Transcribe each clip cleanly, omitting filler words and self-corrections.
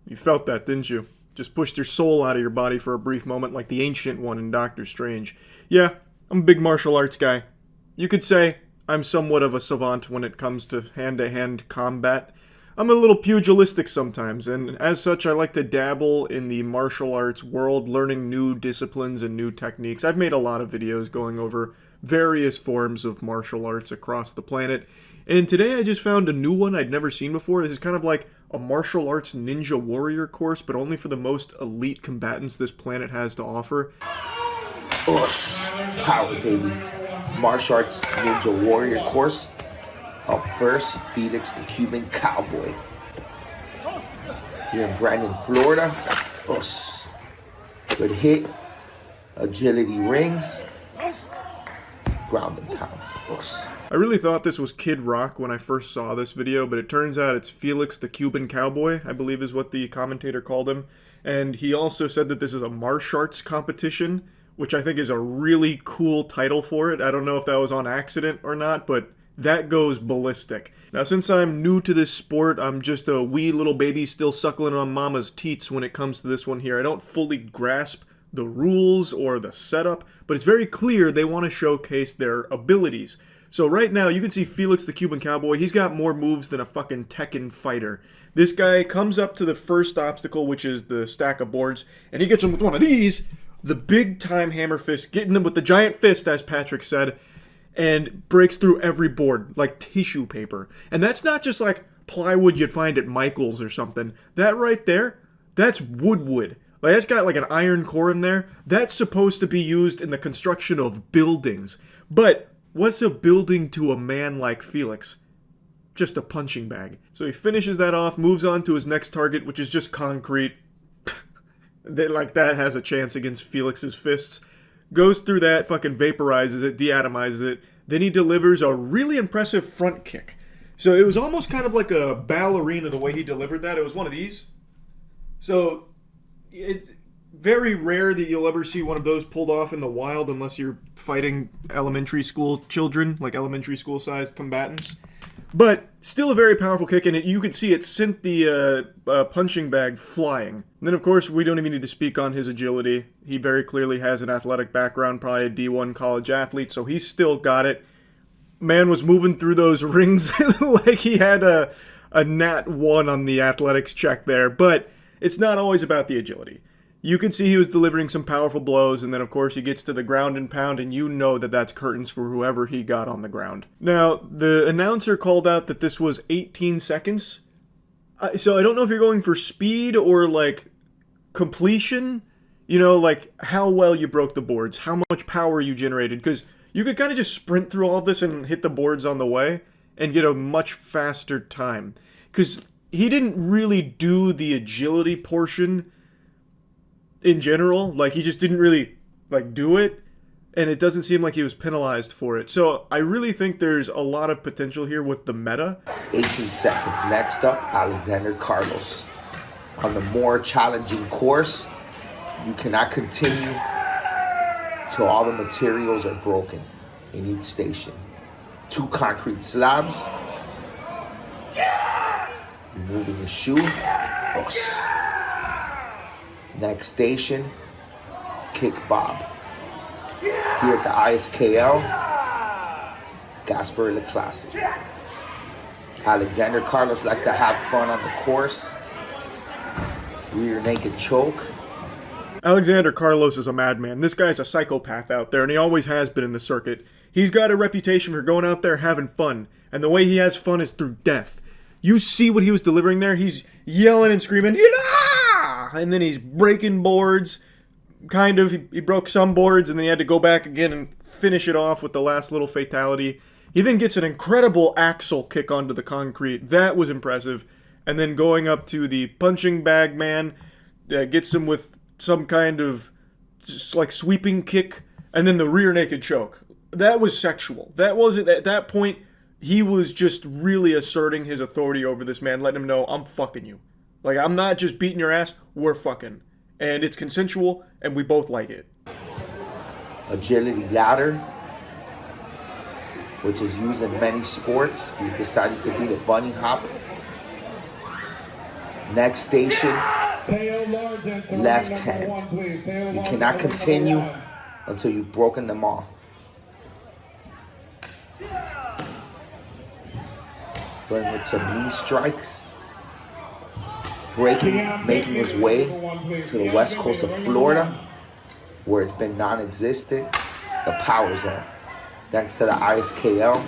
You felt that, didn't you? Just pushed your soul out of your body for a brief moment like the Ancient One in Doctor Strange. Yeah, I'm a big martial arts guy. You could say I'm somewhat of a savant when it comes to hand-to-hand combat. I'm a little pugilistic sometimes, and as such I like to dabble in the martial arts world, learning new disciplines and new techniques. I've made a lot of videos going over various forms of martial arts across the planet, and today I just found a new one I'd never seen before. This is kind of like a martial arts ninja warrior course, but only for the most elite combatants this planet has to offer. Us, power baby. Martial arts ninja warrior course. Up first, Felix the Cuban Cowboy. Here in Brandon, Florida. Us. Good hit. Agility rings. Ground and pound. Us. I really thought this was Kid Rock when I first saw this video, but it turns out it's Felix the Cuban Cowboy, I believe is what the commentator called him. And he also said that this is a martial arts competition, which I think is a really cool title for it. I don't know if that was on accident or not, but that goes ballistic. Now, since I'm new to this sport, I'm just a wee little baby still suckling on mama's teats when it comes to this one here. I don't fully grasp the rules or the setup, but it's very clear they want to showcase their abilities. So right now, you can see Felix the Cuban Cowboy. He's got more moves than a fucking Tekken fighter. This guy comes up to the first obstacle, which is the stack of boards, and he gets him with one of these, the big-time hammer fist, getting him with the giant fist, as Patrick said, and breaks through every board like tissue paper. And that's not just like plywood you'd find at Michael's or something. That right there, that's wood. Like, that's got like an iron core in there. That's supposed to be used in the construction of buildings. But what's a building to a man like Felix? Just a punching bag. So he finishes that off, moves on to his next target, which is just concrete. That has a chance against Felix's fists. Goes through that, fucking vaporizes it, deatomizes it. Then he delivers a really impressive front kick. So it was almost kind of like a ballerina the way he delivered that. It was one of these. So it's very rare that you'll ever see one of those pulled off in the wild unless you're fighting elementary school children, like elementary school sized combatants. But still a very powerful kick, and you could see it sent the punching bag flying. And then, of course, we don't even need to speak on his agility. He very clearly has an athletic background, probably a D1 college athlete, so he's still got it. Man was moving through those rings like he had a nat 1 on the athletics check there, but it's not always about the agility. You could see he was delivering some powerful blows, and then of course he gets to the ground and pound, and you know that that's curtains for whoever he got on the ground. Now, the announcer called out that this was 18 seconds, so I don't know if you're going for speed or, like, completion, you know, like how well you broke the boards, how much power you generated, because you could kind of just sprint through all of this and hit the boards on the way and get a much faster time, because he didn't really do the agility portion in general. Like, he just didn't really, like, do it, and it doesn't seem like he was penalized for it. So I really think there's a lot of potential here with the meta. 18 seconds. Next up, Alexander Carlos. On the more challenging course, you cannot continue till all the materials are broken in each station. 2 concrete slabs. Removing the shoe. Oops. Next station, Kick Bob. Here at the ISKL, Gasper the Classic. Alexander Carlos likes to have fun on the course. Rear naked choke. Alexander Carlos is a madman. This guy's a psychopath out there, and he always has been in the circuit. He's got a reputation for going out there having fun, and the way he has fun is through death. You see what he was delivering there? He's yelling and screaming, "Yeah!" And then he's breaking boards. Kind of. He broke some boards, and then he had to go back again and finish it off with the last little fatality. He then gets an incredible axle kick onto the concrete. That was impressive. And then going up to the punching bag man, gets him with some kind of just like sweeping kick, and then the rear naked choke. That was sexual. That wasn't, at that point, he was just really asserting his authority over this man, letting him know, I'm fucking you. Like, I'm not just beating your ass, we're fucking. And it's consensual, and we both like it. Agility ladder, which is used in many sports. He's decided to do the bunny hop. Next station, left hand. You cannot continue until you've broken them all. Going with some knee strikes. Making his way to the west coast of Florida, where it's been non-existent, the power zone. Thanks to the ISKL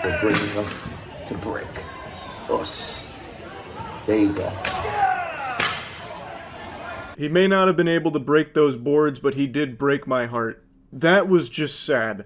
for bringing us to break. Us. There you go. He may not have been able to break those boards, but he did break my heart. That was just sad.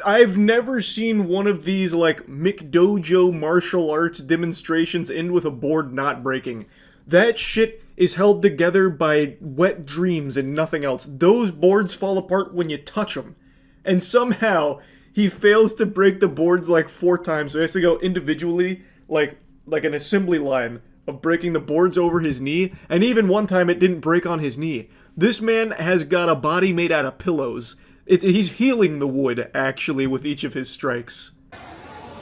I've never seen one of these, like, McDojo martial arts demonstrations end with a board not breaking. That shit is held together by wet dreams and nothing else. Those boards fall apart when you touch them. And somehow, he fails to break the boards like 4 times, so he has to go individually, like an assembly line of breaking the boards over his knee, and even one time it didn't break on his knee. This man has got a body made out of pillows. He's healing the wood, actually, with each of his strikes.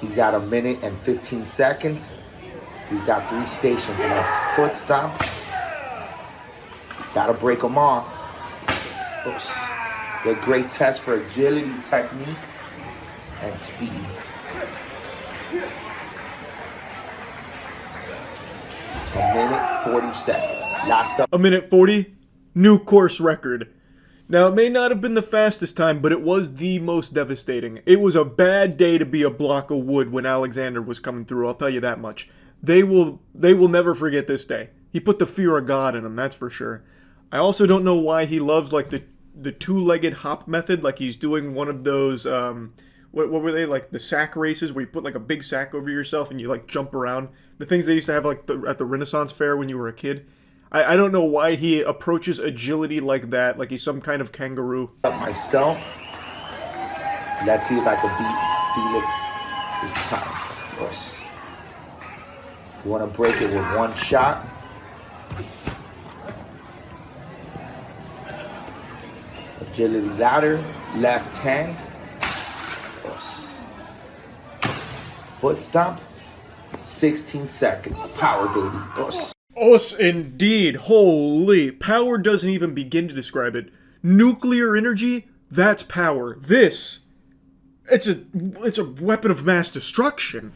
He's at 1 minute and 15 seconds. He's got 3 stations left. Foot stomp. Gotta break them all. Oops. A great test for agility, technique, and speed. A minute, 40 seconds. Last up. 1 minute 40? New course record. Now, it may not have been the fastest time, but it was the most devastating. It was a bad day to be a block of wood when Alexander was coming through, I'll tell you that much. They will never forget this day. He put the fear of God in him, that's for sure. I also don't know why he loves, like, the two-legged hop method, like he's doing one of those, what were they, like, the sack races, where you put, like, a big sack over yourself and you, like, jump around. The things they used to have, like, at the Renaissance Fair when you were a kid. I don't know why he approaches agility like that, like he's some kind of kangaroo. Myself, let's see if I can beat Felix this time. Yes. You want to break it with one shot. Agility ladder, left hand. Yes. Foot stomp, 16 seconds. Power, baby. Yes. Us indeed. Holy. Power doesn't even begin to describe it. Nuclear energy? That's power. This. It's a weapon of mass destruction.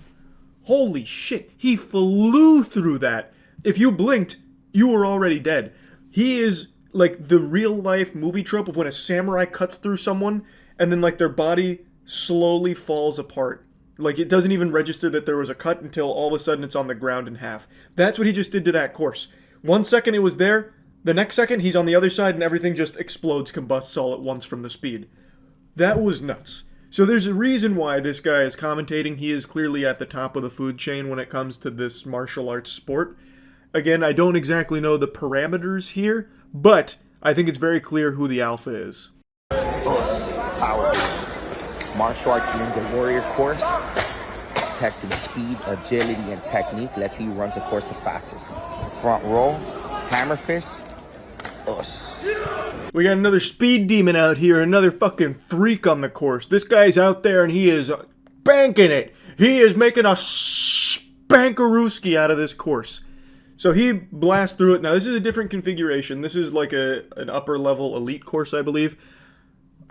Holy shit. He flew through that. If you blinked, you were already dead. He is like the real life movie trope of when a samurai cuts through someone and then like their body slowly falls apart. Like, it doesn't even register that there was a cut until all of a sudden it's on the ground in half. That's what he just did to that course. 1 second it was there, the next second he's on the other side and everything just explodes, combusts all at once from the speed. That was nuts. So there's a reason why this guy is commentating. He is clearly at the top of the food chain when it comes to this martial arts sport. Again, I don't exactly know the parameters here, but I think it's very clear who the alpha is. Power. Martial arts ninja warrior course, testing speed, agility, and technique. Let's see who runs the course the fastest. Front row, hammer fist. Us. We got another speed demon out here, another fucking freak on the course. This guy's out there and he is banking it. He is making a spankarooski out of this course. So he blasts through it. Now this is a different configuration. This is like an upper level elite course, I believe.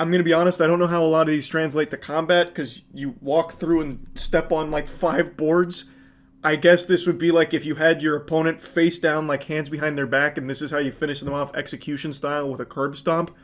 I'm going to be honest, I don't know how a lot of these translate to combat, because you walk through and step on like 5 boards. I guess this would be like if you had your opponent face down, like hands behind their back, and this is how you finish them off execution style with a curb stomp.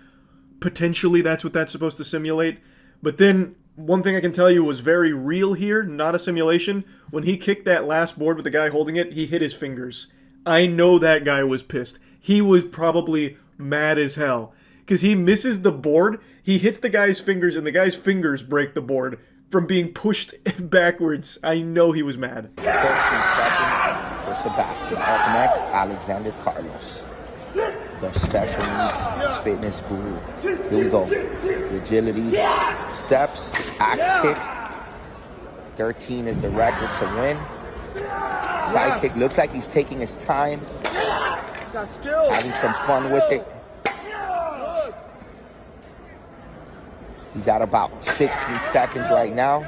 Potentially that's what that's supposed to simulate. But then, one thing I can tell you was very real here, not a simulation. When he kicked that last board with the guy holding it, he hit his fingers. I know that guy was pissed. He was probably mad as hell. Because he misses the board, he hits the guy's fingers, and the guy's fingers break the board from being pushed backwards. I know he was mad. 13 seconds for Sebastian. Up next, Alexander Carlos, the special needs fitness guru. Here we go. Agility, steps, axe kick. 13 is the record to win. Side kick, looks like he's taking his time. Having some fun with it. He's at about 16 seconds right now.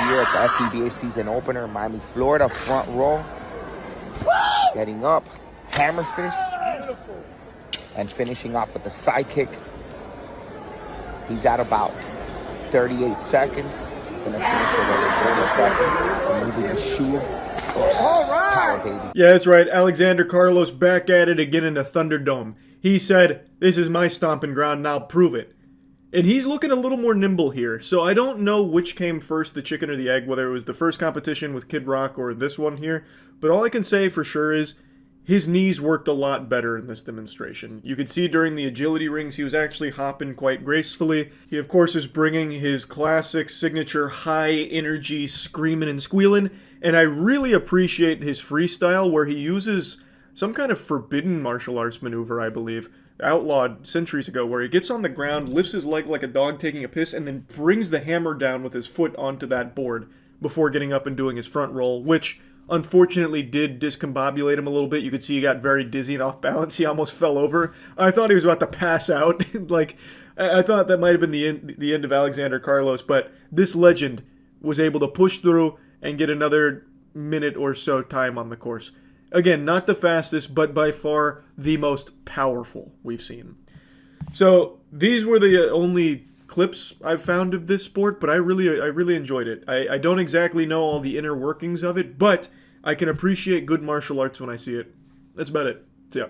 year at the FBBA season opener in Miami, Florida. Front row. Getting up. Hammer fist. And finishing off with the side kick. He's at about 38 seconds. Gonna finish with over 40 seconds. Moving the shoe. All right. Power, baby. Yeah, that's right. Alexander Carlos back at it again in the Thunderdome. He said, "This is my stomping ground and I'll prove it." And he's looking a little more nimble here. So I don't know which came first, the chicken or the egg, whether it was the first competition with Kid Rock or this one here. But all I can say for sure is his knees worked a lot better in this demonstration. You could see during the agility rings he was actually hopping quite gracefully. He, of course, is bringing his classic signature high energy screaming and squealing. And I really appreciate his freestyle where he uses some kind of forbidden martial arts maneuver, I believe, outlawed centuries ago, where he gets on the ground, lifts his leg like a dog taking a piss, and then brings the hammer down with his foot onto that board before getting up and doing his front roll, which unfortunately did discombobulate him a little bit. You could see he got very dizzy and off balance. He almost fell over. I thought he was about to pass out. I thought that might have been the end of Alexander Carlos, but this legend was able to push through and get another minute or so time on the course. Again, not the fastest, but by far the most powerful we've seen. So these were the only clips I've found of this sport, but I really enjoyed it. I don't exactly know all the inner workings of it, but I can appreciate good martial arts when I see it. That's about it. See ya.